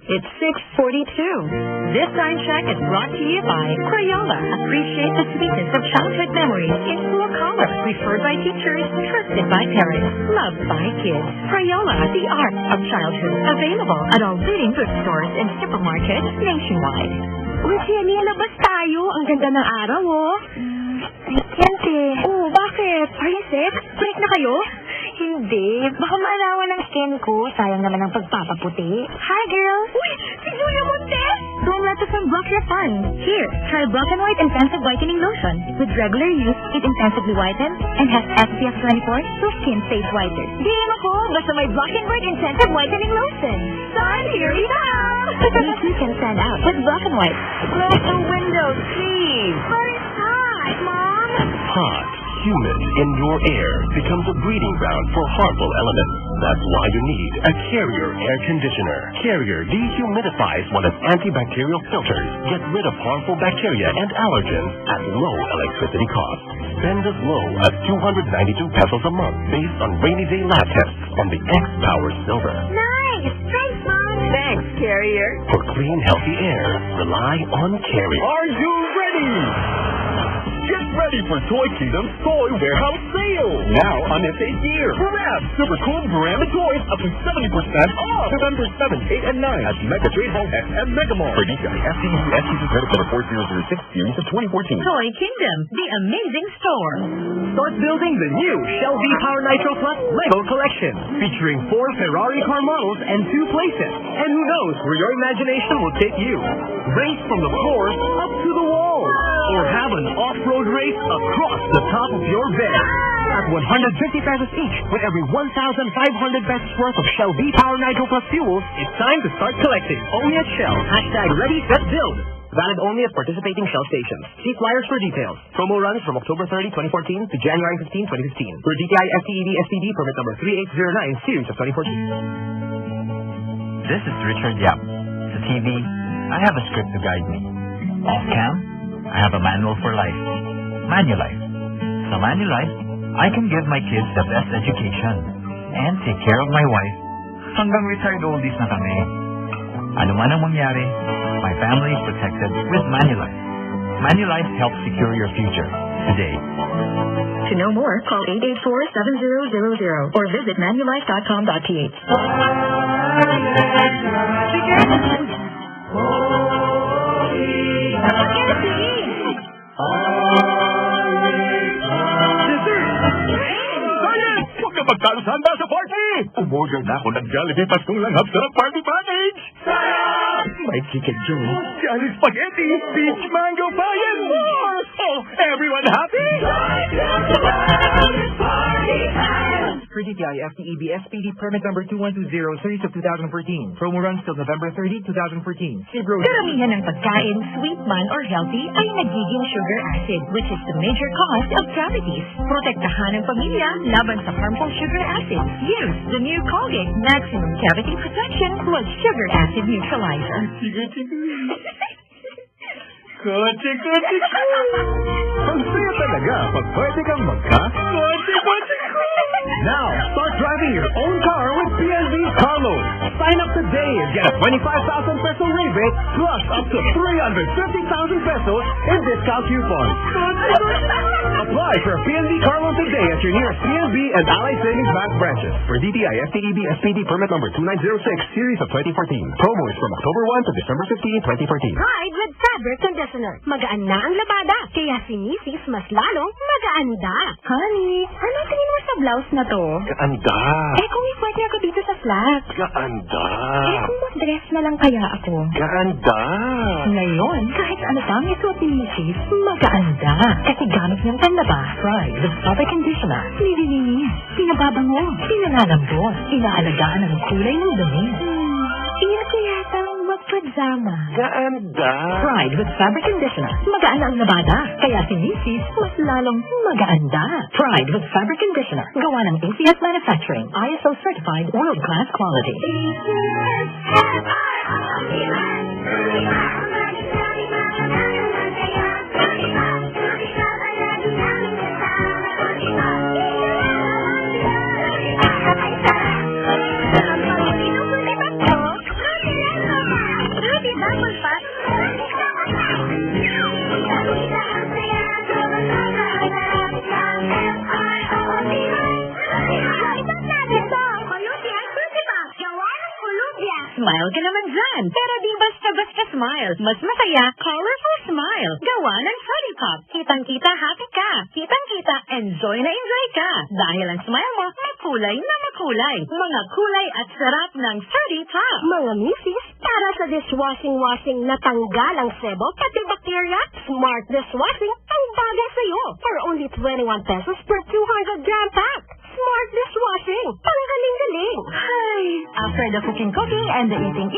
It's 6:42. This time check is brought to you by Crayola. Appreciate the sweetness of childhood memories into a color. Preferred by teachers, trusted by parents, loved by kids. Crayola, the art of childhood. Available at all leading bookstores and supermarkets nationwide. Uy, Jenny, labas tayo. Ang ganda ng araw, oh. I can't eh. Oh, bakit? Are you sick? Break na kayo? Hindi. Baka maalawa ng skin ko. Sayang naman ang pagpapaputi. Hi, girl. Uy, si Julia Montes! Don't let the sun block your fun. Here, try Black and White Intensive Whitening Lotion. With regular use, it intensively whitens and has SPF 24, so skin stays whiter. Game ako! Basta may Black and White Intensive Whitening Lotion. Sun, here we go! You too can stand out with Black and White. Close the window, please. But it's hot, Mom! Hot, humid, indoor air becomes a breeding ground for harmful elements. That's why you need a Carrier air conditioner. Carrier dehumidifies one of antibacterial filters. Get rid of harmful bacteria and allergens at low electricity cost. Spend as low as 292 pesos a month based on rainy day lab tests on the X-Power Silver. Nice! Thanks, Mom! Thanks, Carrier. For clean, healthy air, rely on Carrier. Are you ready? Get ready for Toy Kingdom's Toy Warehouse Sale! Now on this 8th year. Grab super cool branded toys up to 70% off November 7th, 8, and 9 at Mega Trade Hall and Mega Mall. For DTI FTE STC credit number 4006 series of 2014. Toy Kingdom, the amazing store. Start building the new Shell V Power Nitro Plus Lego Collection, featuring 4 Ferrari car models and 2 playsets. And who knows where your imagination will take you. Race from the floors up to the walls, or have an off-road race across the top of your bed. At 150 pesos each, with every 1,500 pesos worth of Shell V Power Nitro Plus fuels, it's time to start collecting. Only at Shell. #Ready, Set, Build. Valid only at participating Shell stations. See flyers for details. Promo runs from October 30, 2014 to January 15, 2015. For DTI FTEB SPD permit number 3809 series of 2014. This is Richard Yap. Sa TV, I have a script to guide me. Off-cam, I have a manual for life. Manulife. Sa Manulife, I can give my kids the best education and take care of my wife hanggang retired oldies na kami. Ano man ang mangyari, my family is protected with Manulife. Manulife helps secure your future today. To know more, call 884-7000 or visit manulife.com.ph. Magkalusan ba sa party? Umorder na ako ng Jollibee Paskong Langhap Sarap Party Package! May chicken joe, Jolly Spaghetti, Beach Mango Pie, and more! Oh, everyone happy? For DTI FTEB SPD permit number 2120 series of 2014. Promo runs till November 30, 2014. See bro. Karamihan ng pagkain, sweet man or healthy, ay nagiging sugar acid, which is the major cause of cavities. Protektahan ang pamilya laban sa harmful sugar acid. Use the new Colgate Maximum Cavity Protection plus Sugar Acid Neutralizer. Kotse. Ang saya talaga pag pwede kang Kotse. Now, start driving your own car with PNV Car Loan. Sign up today and get a 25,000 peso rebate plus up to 350,000 pesos in discount coupons. Apply for a PNV Car Loan today at your nearest PNV and Allied Savings Bank branches. For DTI FTEB SPD permit number 2906 series of 2014. Promo is from October 1 to December 15, 2014. Pride with fabric conditioner. Magaan na ang labada. Kaya si Mrs. mas lalong magaanda. Honey, ano tingin mo sa blouse na to? Gaanda. Kung pwede ako dito sa flat. Gaanda. Kung mag-dress na lang kaya ako. Gaanda. Ngayon, kahit ano pang isuot ni Mrs., magaanda. Kasi gamit niyang panlaba, Pride with fabric conditioner. Nililinis, pinababango, pinalalambot, inaalagaan ang kulay ng damit. Iyan ko yata magpadzama. Gaanda. Pride with fabric conditioner. Magaan ang labada. Kaya si Mrs. mas lalong magaanda. Pride with fabric conditioner. Gawa ng ACS Manufacturing. ISO certified world-class quality. smile ka naman dyan. Pero di basta-basta smile. Mas masaya, colorful smile. Gawa ng Freddy Pop. Kitang-kita, happy ka. Kitang-kita, enjoy na enjoy ka. Dahil ang smile mo, makulay na makulay. Mga kulay at sarap ng Freddy Pop. Mga misis, para sa dishwashing na tanggal ang sebo pati bakterya, Smart Dishwashing ang bagay sa'yo. For only 21 pesos per 200 gram pack. Smart Dishwashing, panggaling-galing. Ay, after the cooking and the eating,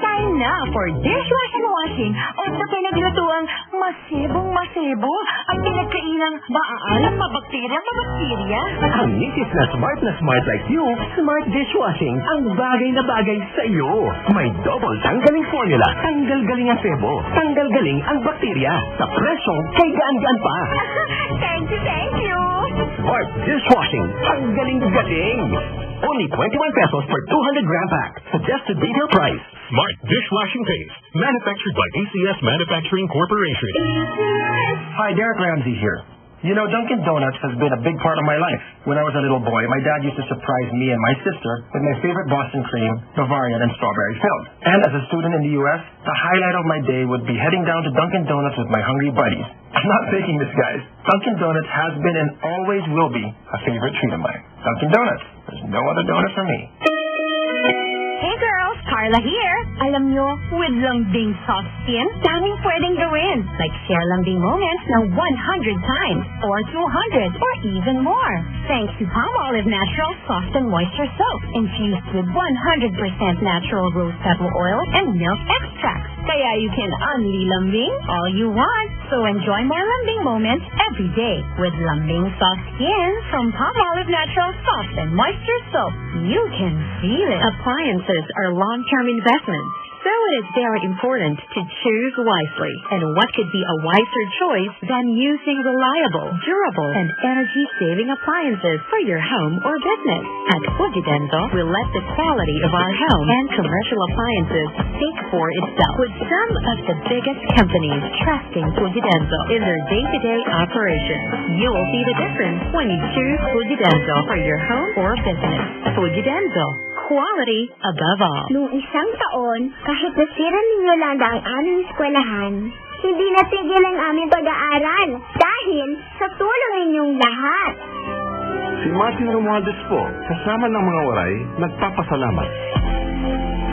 time na for dishwashing washing o sa pinaglutuang masibong-masibo at pinagkainang maaalang mabakterya. Ang misis na smart like you, Smart Dishwashing ang bagay na bagay sa iyo. May double tanggaling formula, tanggal-galing ang sebo, tanggal-galing ang bakterya, sa presyong kay gaan-gaan pa. Thank you. Smart Dishwashing, ang galing-galing. Only 21 pesos per 200 gram pack. Suggested retail price. Smart dishwashing paste, manufactured by ACS Manufacturing Corporation. Hi, Derek Ramsey here. You know, Dunkin' Donuts has been a big part of my life. When I was a little boy, my dad used to surprise me and my sister with my favorite Boston cream, Bavarian, and strawberry filled. And as a student in the U.S., the highlight of my day would be heading down to Dunkin' Donuts with my hungry buddies. I'm not faking this, guys. Dunkin' Donuts has been and always will be a favorite treat of mine. Dunkin' Donuts. There's no other donut for me. Hey girls, Carla here. Alam nyo, with lambing soft skin, daming pwedeng gawin. Like share lambing moments ng 100 times, or 200, or even more. Thanks to Palmolive Natural Soft and Moisture Soap, infused with 100% natural rose petal oil and milk extracts. Kaya you can unli lambing all you want. So enjoy more lambing moments every day with lambing soft skin from Palmolive Natural Soft and Moisture Soap. You can feel it. Appliances are long-term investments, so it is very important to choose wisely. And what could be a wiser choice than using reliable, durable, and energy-saving appliances for your home or business? At Fujidenso, we let the quality of our home and commercial appliances speak for itself, with some of the biggest companies trusting Fujidenso in their day-to-day operations. You will see the difference when you choose Fujidenso for your home or business. Fujidenso, quality above all. Nung isang taon, kahit nasira ninyo lang ang aming eskwelahan, hindi natigil ang aming pag-aaral dahil sa tulong ninyong lahat. Si Martin Romualdez po, kasama ng mga waray, nagpapasalamat.